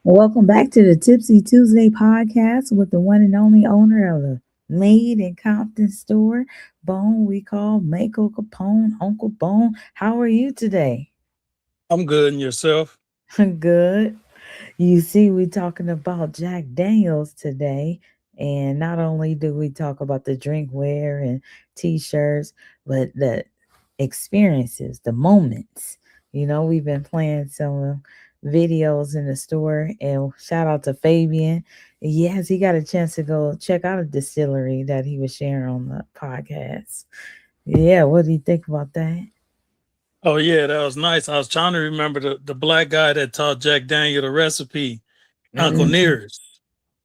Welcome back to the Tipsy Tuesday podcast with the one and only owner of the Made in Compton store, Bone. We call Mako Capone, Uncle Bone. How are you today? I'm good, and yourself? Good. You see, we're talking about Jack Daniels today. And not only do we talk about the drinkware and t shirts, but the experiences, the moments. We've been playing some videos in the store, and shout out to Fabian. Yes, he got a chance to go check out a distillery that he was sharing on the podcast. Yeah, what do you think about that? Oh yeah, that was nice. I was trying to remember the black guy that taught Jack Daniel the recipe, Uncle Mhm. Nearest.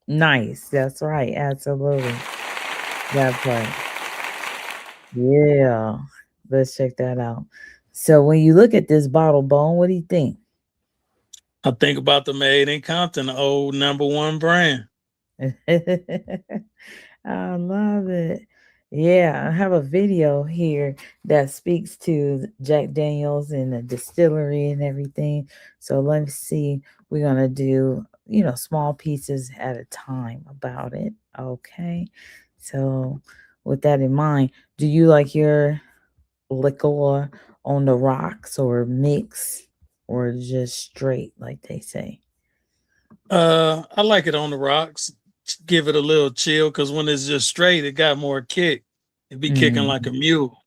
Nice. That's right. Absolutely. That part. Yeah. Let's check that out. So when you look at this bottle, Bone, what do you think? I think about the Made in Compton, the old number one brand. I love it. Yeah, I have a video here that speaks to Jack Daniels and the distillery and everything. So let me see. We're gonna do, small pieces at a time about it. Okay. So with that in mind, do you like your liquor on the rocks or mix or just straight, like they say? I like it on the rocks. Give it a little chill because when it's just straight, it got more kick. It be kicking like a Mm. mule.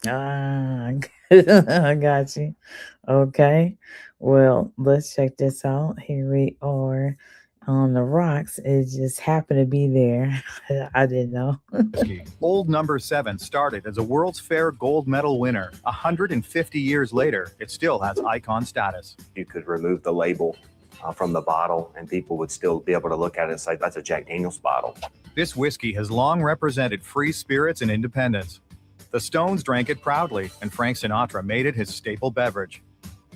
Ah, I got you. Okay. Well, let's check this out. Here we are on the rocks. It just happened to be there. I didn't know. Old Number 7 started as a World's Fair gold medal winner. 150 years later, it still has icon status. You could remove the label from the bottle and people would still be able to look at it and say, that's a Jack Daniels bottle. This whiskey has long represented free spirits and independence. The Stones drank it proudly, and Frank Sinatra made it his staple beverage.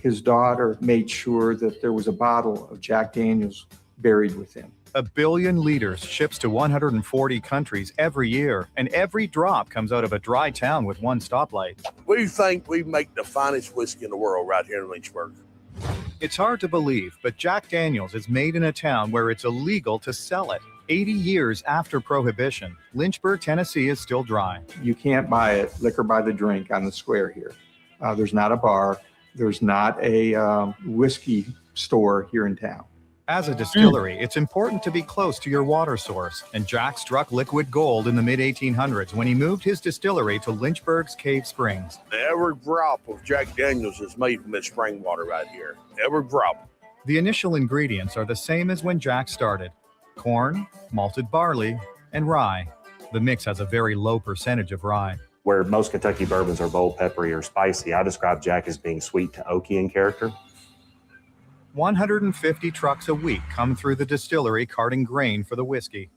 His daughter made sure that there was a bottle of Jack Daniels buried with him. 1 billion liters ships to 140 countries every year, and every drop comes out of a dry town with one stoplight. We think we make the finest whiskey in the world right here in Lynchburg. It's hard to believe, but Jack Daniels is made in a town where it's illegal to sell it. 80 years after Prohibition, Lynchburg, Tennessee is still dry. You can't buy it liquor by the drink on the square here. There's not a bar. There's not a whiskey store here in town. As a distillery, it's important to be close to your water source, and Jack struck liquid gold in the mid-1800s when he moved his distillery to Lynchburg's Cave Springs. Every drop of Jack Daniels is made from this spring water right here. Every drop. The initial ingredients are the same as when Jack started: corn, malted barley, and rye. The mix has a very low percentage of rye. Where most Kentucky bourbons are bold, peppery, or spicy, I describe Jack as being sweet to oaky in character. 150 trucks a week come through the distillery carting grain for the whiskey.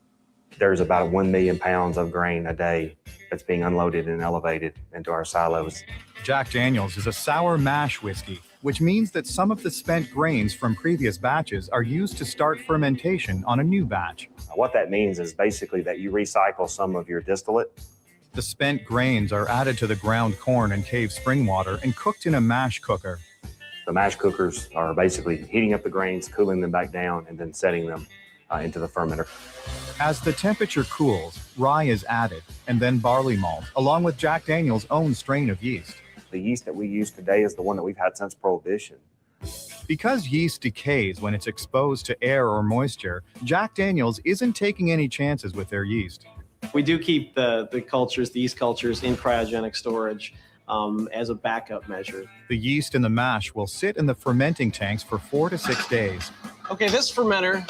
There's about 1 million pounds of grain a day that's being unloaded and elevated into our silos. Jack Daniels is a sour mash whiskey, which means that some of the spent grains from previous batches are used to start fermentation on a new batch. What that means is basically that you recycle some of your distillate. The spent grains are added to the ground corn and cave spring water and cooked in a mash cooker. The mash cookers are basically heating up the grains, cooling them back down, and then setting them into the fermenter. As the temperature cools, rye is added, and then barley malt, along with Jack Daniels' own strain of yeast. The yeast that we use today is the one that we've had since Prohibition. Because yeast decays when it's exposed to air or moisture, Jack Daniels isn't taking any chances with their yeast. We do keep the yeast cultures in cryogenic storage as a backup measure. The yeast in the mash will sit in the fermenting tanks for 4 to 6 days. Okay, this fermenter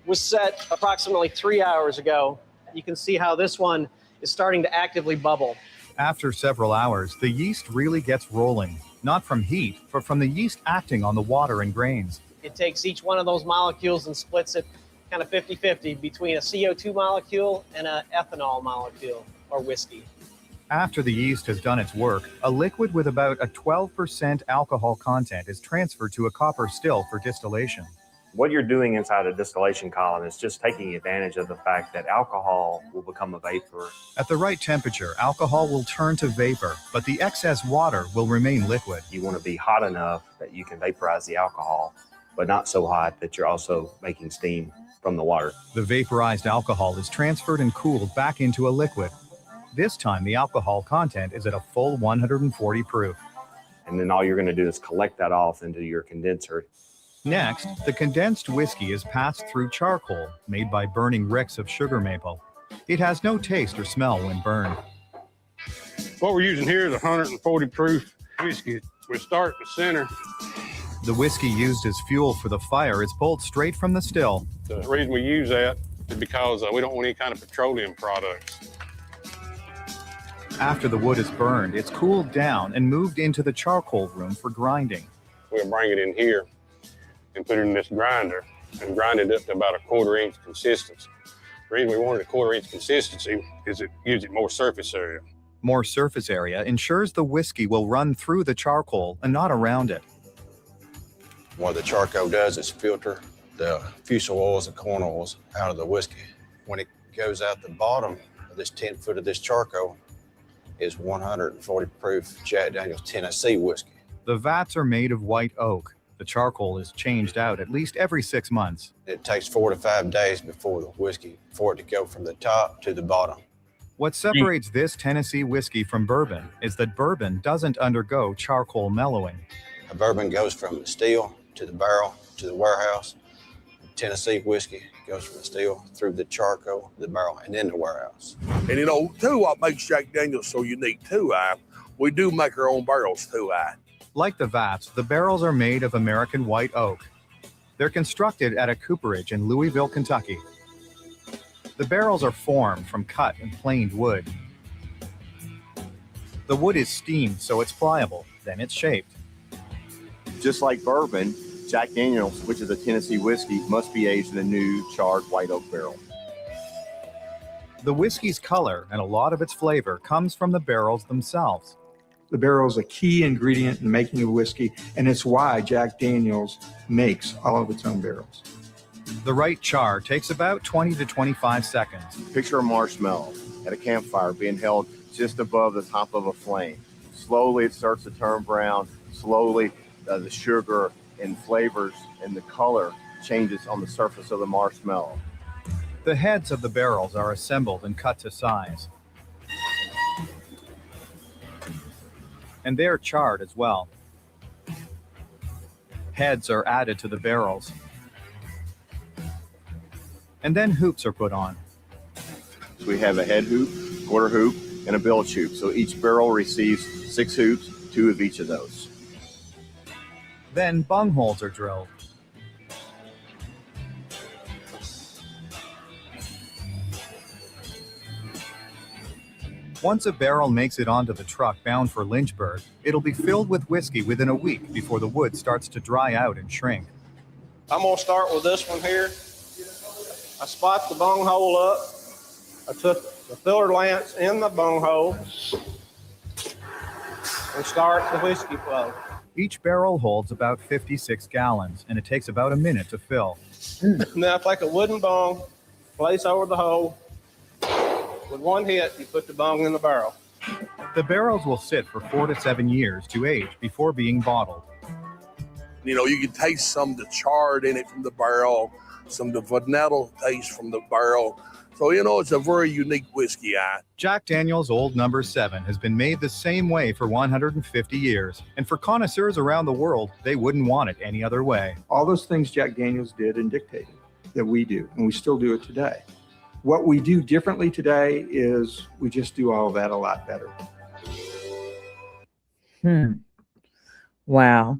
was set approximately 3 hours ago. You can see how this one is starting to actively bubble. After several hours, the yeast really gets rolling, not from heat, but from the yeast acting on the water and grains. It takes each one of those molecules and splits it kind of 50-50 between a CO2 molecule and an ethanol molecule, or whiskey. After the yeast has done its work, a liquid with about a 12% alcohol content is transferred to a copper still for distillation. What you're doing inside a distillation column is just taking advantage of the fact that alcohol will become a vapor. At the right temperature, alcohol will turn to vapor, but the excess water will remain liquid. You want to be hot enough that you can vaporize the alcohol but not so hot that you're also making steam from the water. The vaporized alcohol is transferred and cooled back into a liquid. This time, the alcohol content is at a full 140 proof. And then all you're going to do is collect that off into your condenser. Next, the condensed whiskey is passed through charcoal made by burning ricks of sugar maple. It has no taste or smell when burned. What we're using here is 140 proof whiskey. We start in the center. The whiskey used as fuel for the fire is pulled straight from the still. The reason we use that is because we don't want any kind of petroleum products. After the wood is burned, it's cooled down and moved into the charcoal room for grinding. We'll bring it in here and put it in this grinder and grind it up to about a 1/4 inch consistency. The reason we wanted a 1/4 inch consistency is it gives it more surface area. More surface area ensures the whiskey will run through the charcoal and not around it. What the charcoal does is filter the fusel oils and corn oils out of the whiskey. When it goes out the bottom of this 10 foot of this charcoal is 140 proof Jack Daniel's Tennessee whiskey. The vats are made of white oak. The charcoal is changed out at least every 6 months. It takes 4 to 5 days before the whiskey, for it to go from the top to the bottom. What separates this Tennessee whiskey from bourbon is that bourbon doesn't undergo charcoal mellowing. A bourbon goes from the still to the barrel to the warehouse. Tennessee whiskey goes from the still through the charcoal, the barrel, and then the warehouse. And you know, too, what makes Jack Daniel's so unique too, we do make our own barrels too, Like the vats, the barrels are made of American white oak. They're constructed at a cooperage in Louisville, Kentucky. The barrels are formed from cut and planed wood. The wood is steamed so it's pliable, then it's shaped. Just like bourbon, Jack Daniel's, which is a Tennessee whiskey, must be aged in a new charred white oak barrel. The whiskey's color and a lot of its flavor comes from the barrels themselves. The barrel is a key ingredient in making a whiskey, and it's why Jack Daniel's makes all of its own barrels. The right char takes about 20 to 25 seconds. Picture a marshmallow at a campfire being held just above the top of a flame. Slowly it starts to turn brown. Slowly the sugar and flavors and the color changes on the surface of the marshmallow. The heads of the barrels are assembled and cut to size. And they're charred as well. Heads are added to the barrels. And then hoops are put on. So we have a head hoop, quarter hoop, and a bilge hoop. So each barrel receives 6 hoops, 2 of each of those. Then bung holes are drilled. Once a barrel makes it onto the truck bound for Lynchburg, it'll be filled with whiskey within a week before the wood starts to dry out and shrink. I'm gonna start with this one here. I spot the bung hole up. I took the filler lance in the bung hole and start the whiskey flow. Each barrel holds about 56 gallons, and it takes about a minute to fill. Now take a wooden bung, place over the hole. With one hit, you put the bung in the barrel. The barrels will sit for 4 to 7 years to age before being bottled. You know, you can taste some of the charred in it from the barrel, some of the vanilla taste from the barrel. So, you know, it's a very unique whiskey. Jack Daniel's Old Number 7 has been made the same way for 150 years. And for connoisseurs around the world, they wouldn't want it any other way. All those things Jack Daniel's did and dictated that we do, and we still do it today. What we do differently today is we just do all of that a lot better. Wow.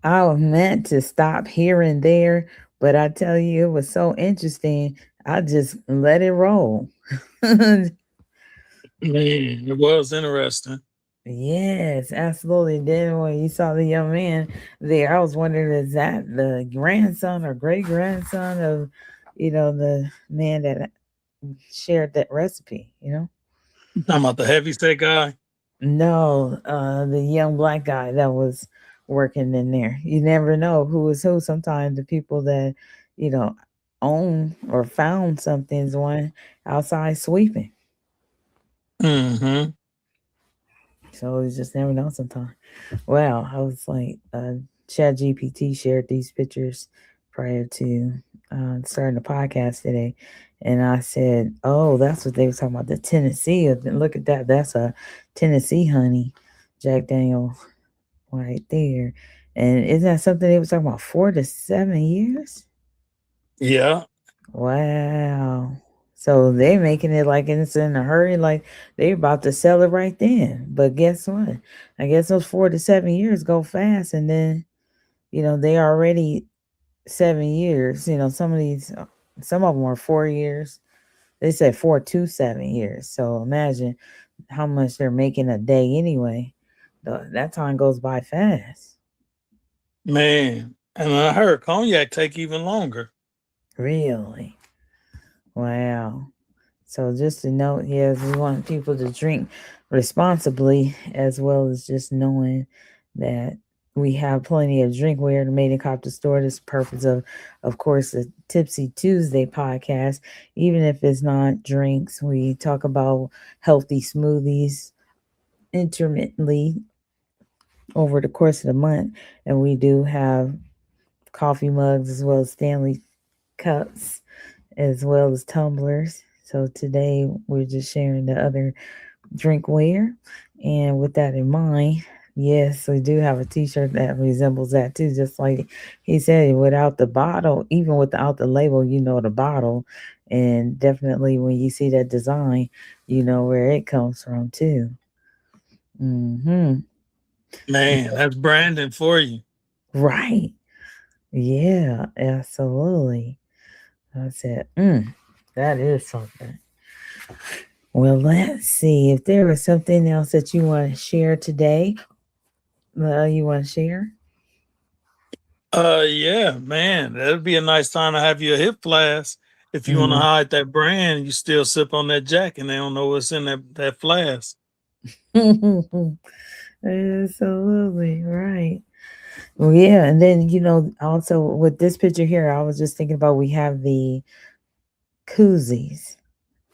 I was meant to stop here and there, but I tell you, it was so interesting. I just let it roll. Man, it was interesting. Yes, absolutely. Then when you saw the young man there, I was wondering, is that the grandson or great grandson of, the man that shared that recipe, Talking about the heavyset guy? No, the young black guy that was working in there. You never know who is who. Sometimes the people that, own or found something's one outside sweeping. Mm-hmm. So you just never know sometimes. Wow, I was like, ChatGPT shared these pictures prior to starting the podcast today. And I said, oh, that's what they were talking about, the Tennessee. And look at that. That's a Tennessee honey, Jack Daniel right there. And isn't that something they were talking about, 4 to 7 years? Yeah. Wow. So they're making it like it's in a hurry, like they're about to sell it right then. But guess what? I guess those 4 to 7 years go fast. And then, they already 7 years. Some of them are 4 years. They said 4 to 7 years. So imagine how much they're making a day anyway. That time goes by fast. Man. And I heard cognac take even longer. Really? Wow. So just to note, yes, we want people to drink responsibly, as well as just knowing that we have plenty of drinkware to Made in Compton store. This is the purpose of course, the Tipsy Tuesday podcast. Even if it's not drinks, we talk about healthy smoothies intermittently over the course of the month. And we do have coffee mugs as well as Stanley cups, as well as tumblers. So today we're just sharing the other drinkware. And with that in mind, yes, we do have a t-shirt that resembles that too. Just like he said, without the bottle, even without the label, the bottle. And definitely when you see that design, you know where it comes from too. Man, that's branding for you. Right. Yeah, absolutely. I said, that is something. Well, let's see if there was something else that you want to share today. You want to share? Yeah, man, that'd be a nice time to have you a hip flask. If you want to hide that brand, you still sip on that Jack, and they don't know what's in that flask. Absolutely right. Well, yeah, and then also with this picture here, I was just thinking about we have the koozies,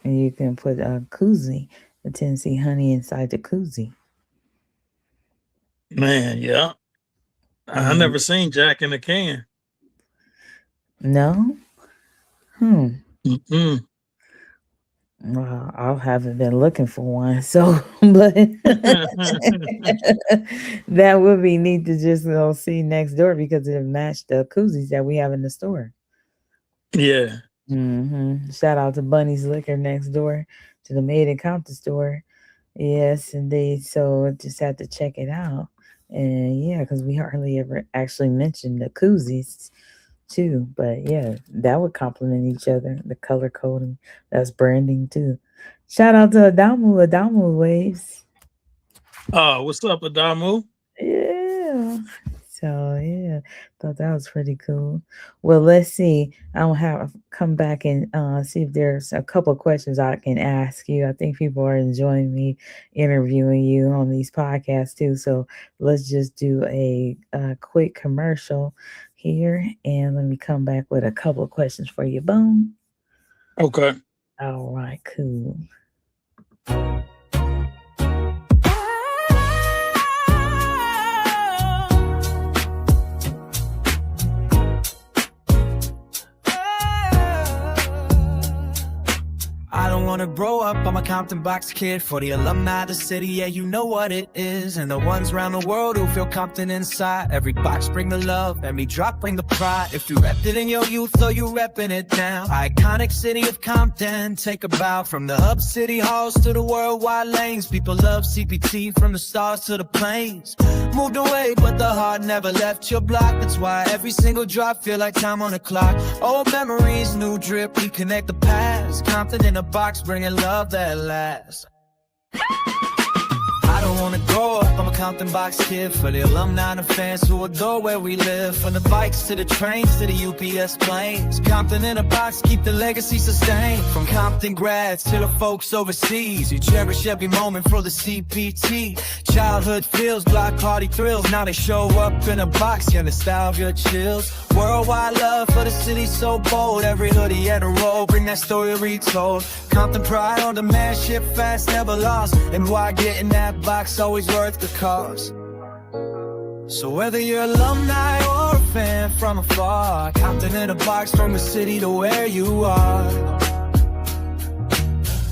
and you can put a koozie, the Tennessee honey, inside the koozie. Man, yeah. I never seen Jack in a can. No? Mm-mm. Well, I haven't been looking for one, so but that would be neat to just see next door, because it matched the koozies that we have in the store. Yeah. Shout out to Bunny's Liquor next door to the Made in Compton store. Yes, indeed. So I just had to check it out. And yeah, because we hardly ever actually mentioned the koozies too. But yeah, that would complement each other. The color coding, that's branding too. Shout out to Adamu Waves. What's up, Adamu? Yeah. So yeah, thought that was pretty cool. Well, let's see. I'll come back and see if there's a couple of questions I can ask you. I think people are enjoying me interviewing you on these podcasts too. So let's just do a quick commercial here, and let me come back with a couple of questions for you. Boom. Okay. All right, cool. I don't wanna grow up, I'm a Compton box kid. For the alumni of the city, yeah, you know what it is. And the ones around the world who feel Compton inside. Every box bring the love, every drop bring the pride. If you repped it in your youth, or you repping it now. Iconic city of Compton, take a bow. From the hub city halls to the worldwide lanes. People love CPT from the stars to the plains. Moved away, but the heart never left your block. That's why every single drop feel like time on the clock. Old memories, new drip, we connect the past. Compton in a box, bringing love that lasts. I don't wanna grow up, I'm a Compton box kid. For the alumni and the fans who adore where we live. From the bikes to the trains to the UPS planes. Compton in a box, keep the legacy sustained. From Compton grads to the folks overseas. You cherish every moment for the CPT. Childhood feels, block party thrills. Now they show up in a box, yeah, nostalgia chills. Worldwide love for the city so bold. Every hoodie and a roll, bring that story retold. Compton pride on demand, ship fast, never lost. And why getting that box always worth the cost. So whether you're alumni or a fan from afar, Compton in a box from the city to where you are.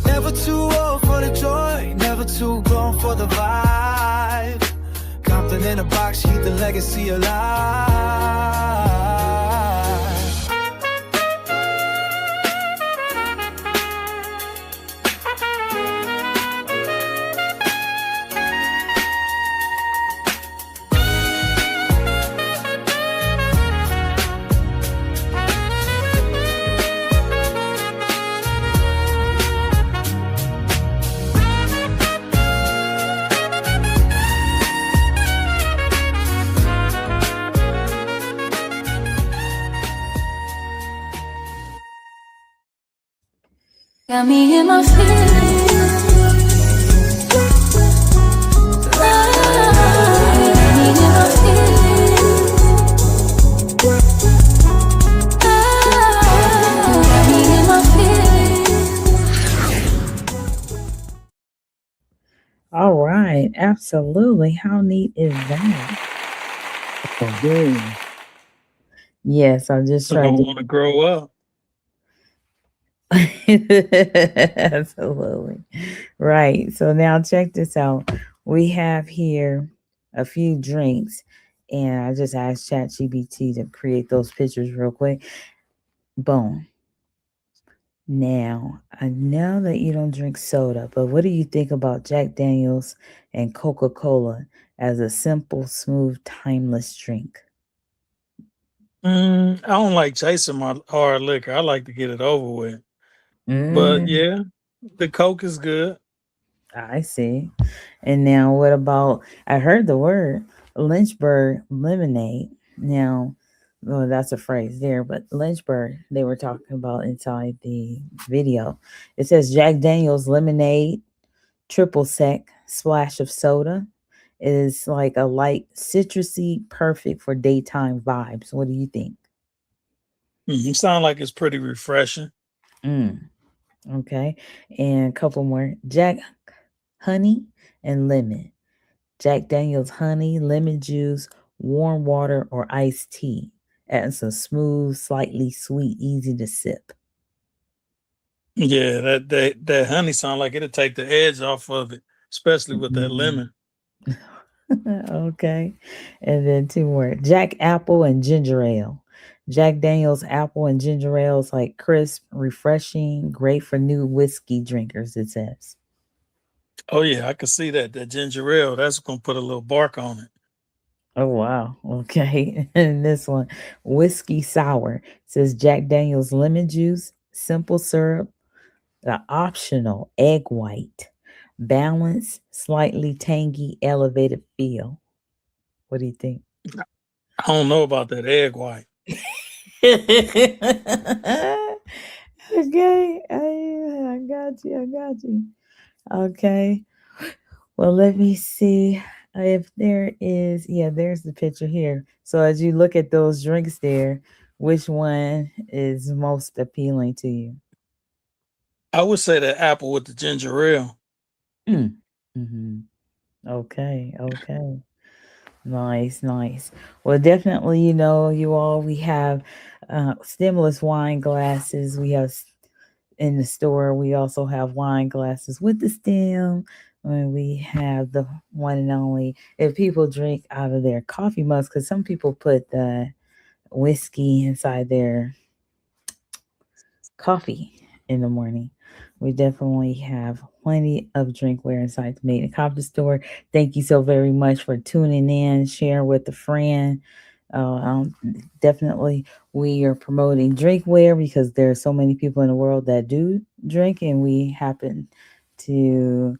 Never too old for the joy, never too grown for the vibe. Compton in a box, keep the legacy alive. Got me in my feelings. Got me in my feelings. Got me in my feelings. All right, absolutely. How neat is that? Good. Yes, I just I tried don't to. want to grow up. Absolutely. Right. So now check this out. We have here a few drinks, and I just asked ChatGPT to create those pictures real quick. Boom. Now, I know that you don't drink soda, but what do you think about Jack Daniels and Coca-Cola as a simple, smooth, timeless drink? I don't like chasing my hard liquor. I like to get it over with. But Mm, yeah, the Coke is good. I see. And now, what about? I heard the word Lynchburg lemonade. Now, well, that's a phrase there, but Lynchburg, they were talking about inside the video. It says Jack Daniels lemonade, triple sec, splash of soda. It is like a light citrusy, perfect for daytime vibes. What do you think? Sound like it's pretty refreshing. Mm, okay. And a couple more. Jack honey and lemon. Jack Daniels honey, lemon juice, warm water, or iced tea. Adding some smooth, slightly sweet, easy to sip. Yeah, that honey sound like it'll take the edge off of it, especially with that Mhm. lemon. Okay. And then two more. Jack apple and ginger ale. Jack Daniels apple and ginger ale is like crisp, refreshing, great for new whiskey drinkers, it says. Oh yeah, I can see that. That ginger ale, that's gonna put a little bark on it. Oh wow. Okay. And this one, whiskey sour. It says Jack Daniels lemon juice, simple syrup, the optional egg white, balance, slightly tangy, elevated feel. What do you think? I don't know about that egg white. Okay, I got you. I got you. Okay. Well, let me see if there is. Yeah, there's the picture here. So as you look at those drinks there, which one is most appealing to you? I would say that apple with the ginger ale. Mm. Hmm. Okay. Okay. Nice, nice. Well, definitely, you all, we have stemless wine glasses. We have in the store, we also have wine glasses with the stem. And we have the one and only, if people drink out of their coffee mugs, because some people put the whiskey inside their coffee in the morning. We definitely have plenty of drinkware inside the Made in Coffee store. Thank you so very much for tuning in, sharing with a friend. Definitely, we are promoting drinkware because there are so many people in the world that do drink, and we happen to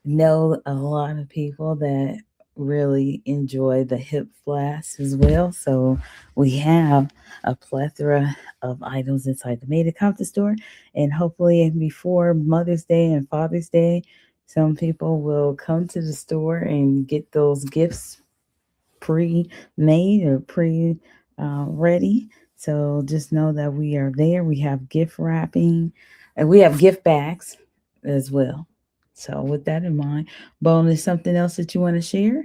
know a lot of people that really enjoy the hip flask as well. So we have a plethora of items inside the Made Compton store. And hopefully before Mother's Day and Father's Day, some people will come to the store and get those gifts pre-made or pre ready. So just know that we are there. We have gift wrapping and we have gift bags as well. So with that in mind, Bone, is something else that you want to share?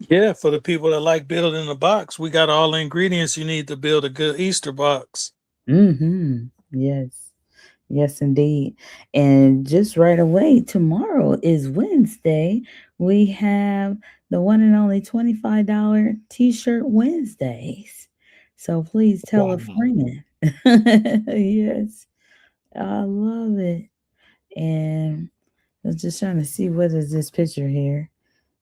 Yeah, for the people that like building a box, we got all the ingredients you need to build a good Easter box. Yes. Yes, indeed. And just right away, tomorrow is Wednesday. We have the one and only $25 T-shirt Wednesdays. So please tell a Wow. friend. Yes, I love it. And I was just trying to see what is this picture here.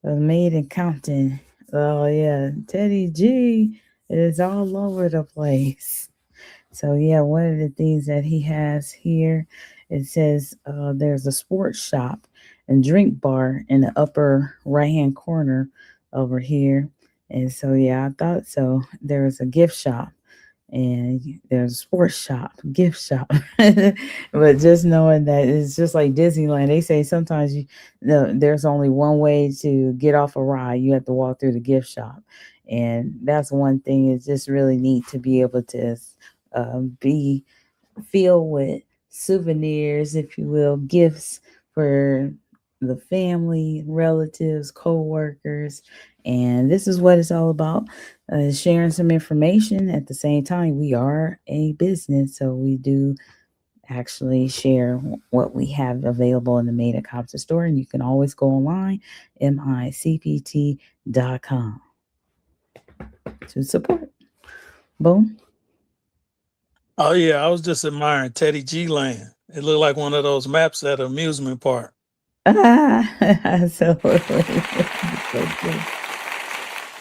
Made in Compton. Oh yeah, Teddy G is all over the place. So yeah, one of the things that he has here, it says there's a sports shop and drink bar in the upper right hand corner over here. And so yeah, I thought so. There was a gift shop and there's a sports shop, gift shop. But just knowing that it's just like Disneyland, they say sometimes there's only one way to get off a ride. You have to walk through the gift shop, and that's one thing. It's just really neat to be able to be filled with souvenirs, if you will, gifts for the family, relatives, co-workers. And this is what it's all about, sharing some information. At the same time, we are a business, so we do actually share what we have available in the Made at Compton store. And you can always go online, micpt.com, to support. Boom. Oh yeah, I was just admiring Teddy G Land. It looked like one of those maps at an amusement park. Ah, so, so cool.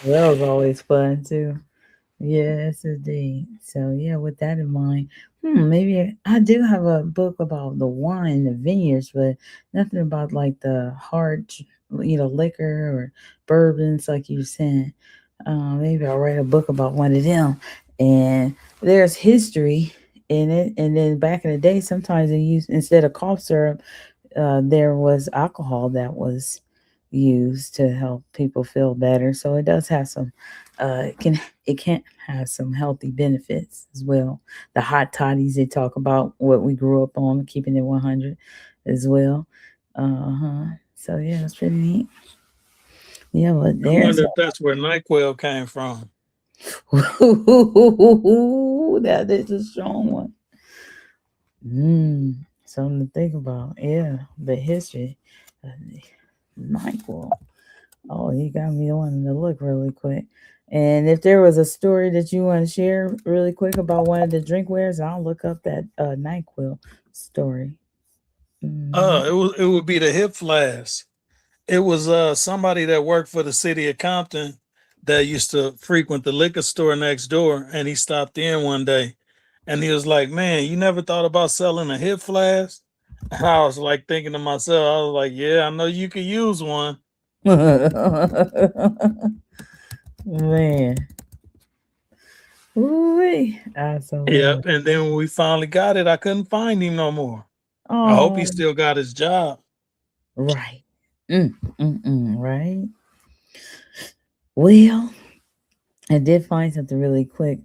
That was always fun too. Yes, indeed. So yeah, with that in mind, maybe I do have a book about the wine, the vineyards, but nothing about like the hard, liquor or bourbons, like you said. Maybe I'll write a book about one of them. And there's history in it. And then back in the day, sometimes they used instead of cough syrup, there was alcohol that was used to help people feel better. So it does have some it can have some healthy benefits as well. The hot toddies they talk about what we grew up on, keeping it 100 as well. Uh-huh. So yeah, it's pretty neat. Yeah, but I there's wonder if that's where NyQuil came from. that is a strong one. Something to think about. Yeah, the history. Uh, Michael. Oh, you got me wanting to look really quick. And if there was a story that you want to share really quick about one of the drinkwares, I'll look up that NyQuil story. It would be the hip flask. It was somebody that worked for the city of Compton that used to frequent the liquor store next door, and he stopped in one day, and he was like, "Man, you never thought about selling a hip flask?" And I was like thinking to myself, I was like, "Yeah, I know you could use one." Man. Ooh, absolutely. Yep. And then when we finally got it, I couldn't find him no more. I hope he Oh, still got his job. right. Right. Well, I did find something really quick.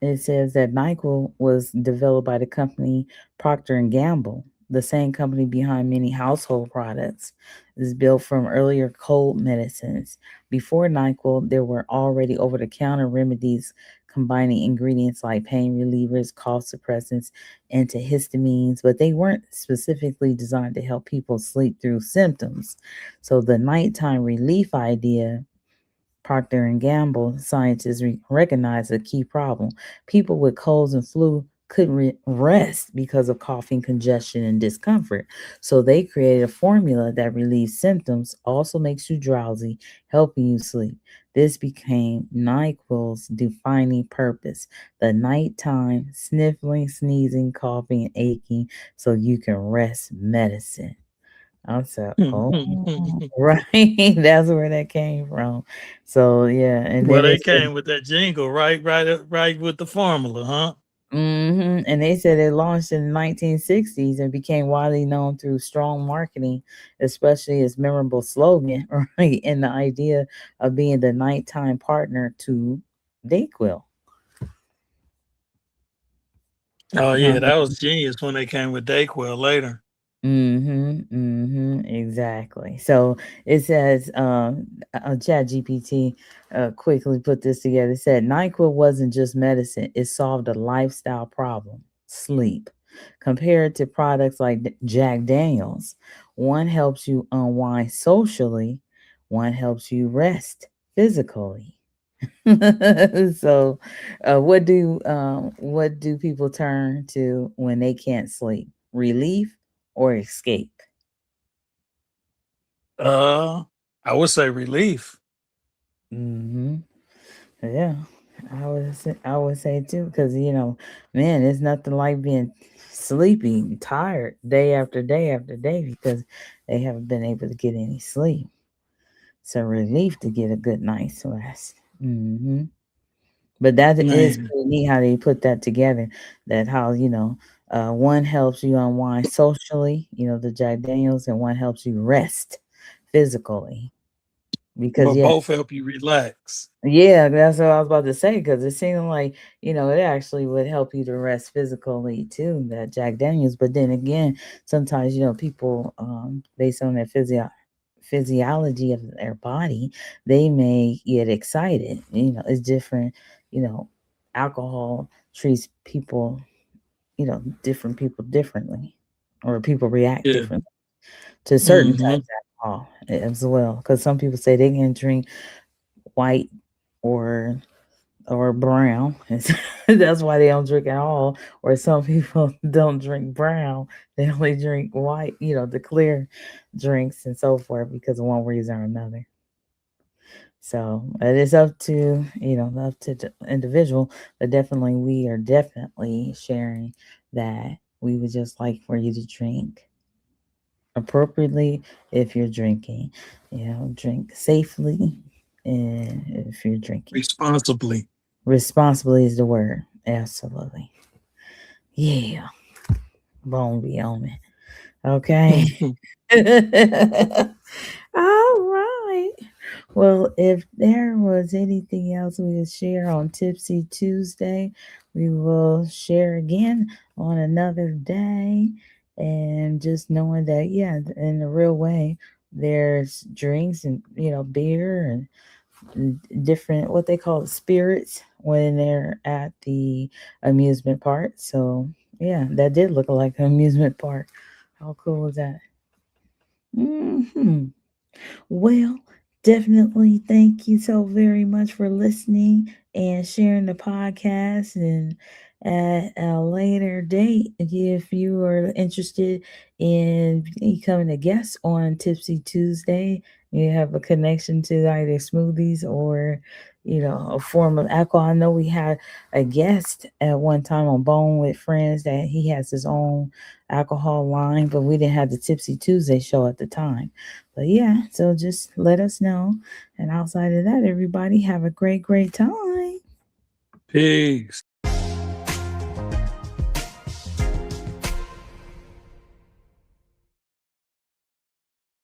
It says that NyQuil was developed by the company Procter and Gamble, the same company behind many household products. It is built from earlier cold medicines. Before NyQuil, there were already over-the-counter remedies combining ingredients like pain relievers, cough suppressants, antihistamines, but they weren't specifically designed to help people sleep through symptoms. So the nighttime relief idea, Procter and Gamble scientists recognized a key problem. People with colds and flu couldn't rest because of coughing, congestion, and discomfort. So they created a formula that relieves symptoms, also makes you drowsy, helping you sleep. This became NyQuil's defining purpose: the nighttime sniffling, sneezing, coughing, and aching so you can rest medicine. I said, "Oh, right." That's where that came from. So yeah, and Well, then they it said, came with that jingle, right with the formula, huh? and they said it launched in the 1960s and became widely known through strong marketing, especially its memorable slogan, right? And the idea of being the nighttime partner to Dayquil. Oh yeah, that was genius when they came with Dayquil later. Exactly. So it says, Chat GPT quickly put this together. It said NyQuil wasn't just medicine; it solved a lifestyle problem: sleep. Compared to products like Jack Daniels, one helps you unwind socially, one helps you rest physically. So, what do people turn to when they can't sleep? Relief or escape? I would say relief. Hmm. Yeah, I would say too, because man, it's nothing like being sleepy, and tired day after day after day because they haven't been able to get any sleep. It's a relief to get a good night's rest. But that is Man, pretty neat how they put that together. That how one helps you unwind socially, the Jack Daniels, and one helps you rest physically. Because but yeah, both help you relax. yeah, that's what I was about to say. Because it seemed like it actually would help you to rest physically too. That Jack Daniels, but then again, sometimes people based on their physiology of their body, they may get excited. It's different. You know, alcohol treats people, different people differently, or people react Yeah. differently to certain Hmm. types of alcohol as well. Because some people say they can drink white or brown, and that's why they don't drink at all. Or some people don't drink brown; they only drink white. The clear drinks and so forth because of one reason or another. So it is up to the individual, but definitely we are definitely sharing that we would just like for you to drink appropriately if you're drinking. Drink safely, and if you're drinking Responsibly. responsibly is the word. Absolutely. Yeah. Bone be on it. Okay. All right. Well, if there was anything else we would share on Tipsy Tuesday, we will share again on another day. And just knowing that, yeah, in the real way, there's drinks and, beer and different, what they call spirits when they're at the amusement park. So, yeah, that did look like an amusement park. How cool was that? Hmm. Well, definitely thank you so very much for listening and sharing the podcast. And at a later date, if you are interested in becoming a guest on Tipsy Tuesday, you have a connection to either smoothies or a form of alcohol. I know we had a guest at one time on Bone with Friends that he has his own alcohol line, but we didn't have the Tipsy Tuesday show at the time. But yeah, so just let us know. And outside of that, everybody have a great, great time. Peace.